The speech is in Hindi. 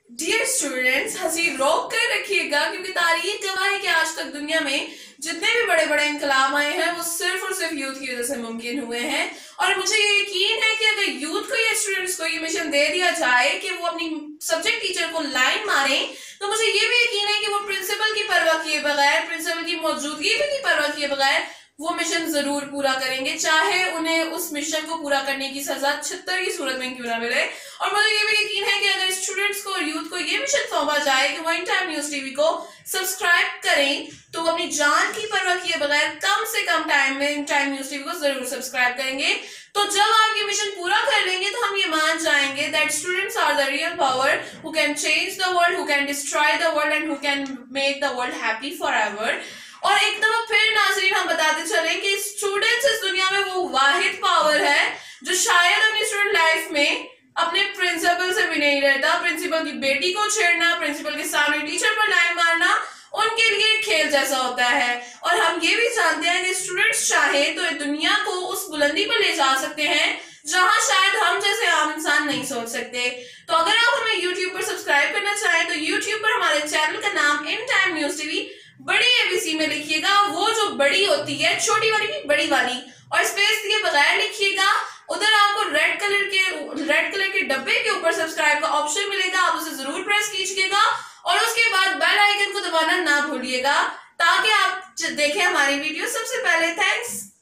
डियर स्टूडेंट्स, हंसी रोक कर रखिएगा क्योंकि तारीख गवाह है कि आज तक दुनिया में जितने भी बड़े बड़े इनकलाब आए हैं वो सिर्फ और सिर्फ यूथ की वजह से मुमकिन हुए हैं। और मुझे ये यकीन है कि अगर यूथ को या स्टूडेंट्स को ये मिशन दे दिया जाए कि वो अपनी सब्जेक्ट टीचर को लाइन मारें, तो मुझे ये भी यकीन है कि वो प्रिंसिपल की परवाह किए बगैर, प्रिंसिपल की मौजूदगी की परवाह किए बगैर वो मिशन जरूर पूरा करेंगे, चाहे उन्हें उस मिशन को पूरा करने की सजा 76 की सूरत में क्यों ना मिले। और मुझे ये भी यकीन है कि अगर स्टूडेंट्स को और यूथ को ये मिशन सौंपा जाए कि वो इन टाइम न्यूज टीवी को सब्सक्राइब करें, तो वो अपनी जान की परवाह किए बगैर कम से कम टाइम में इन टाइम न्यूज टीवी को जरूर सब्सक्राइब करेंगे। तो जब आप ये मिशन पूरा कर लेंगे तो हम ये मान जाएंगे that students are the real power who can change the world, who can destroy the world and who can make the world happy forever. और एक दफा फिर नाज़रीन हम बताते चलें कि स्टूडेंट्स इस दुनिया में वो वाहिद पावर है जो शायद अपनी स्टूडेंट लाइफ में अपने प्रिंसिपल से भी नहीं रहता। प्रिंसिपल की बेटी को छेड़ना, प्रिंसिपल के सामने टीचर पर लाइन मारना उनके लिए खेल जैसा होता है। और हम ये भी जानते हैं कि स्टूडेंट्स चाहे तो दुनिया को उस बुलंदी पर ले जा सकते हैं जहां शायद हम जैसे आम इंसान नहीं सोच सकते। तो अगर आप हमें यूट्यूब पर सब्सक्राइब करना चाहें तो यूट्यूब पर हमारे चैनल का नाम इन टाइम न्यूज टीवी बड़ी एबीसी में लिखिएगा, वो जो बड़ी होती है, छोटी वाली नहीं बड़ी वाली, और स्पेस दिए बगैर लिखिएगा। उधर आपको रेड कलर के डब्बे के ऊपर सब्सक्राइब का ऑप्शन मिलेगा, आप उसे जरूर प्रेस कीजिएगा और उसके बाद बेल आइकन को दबाना ना भूलिएगा ताकि आप देखें हमारी वीडियो सबसे पहले। थैंक्स।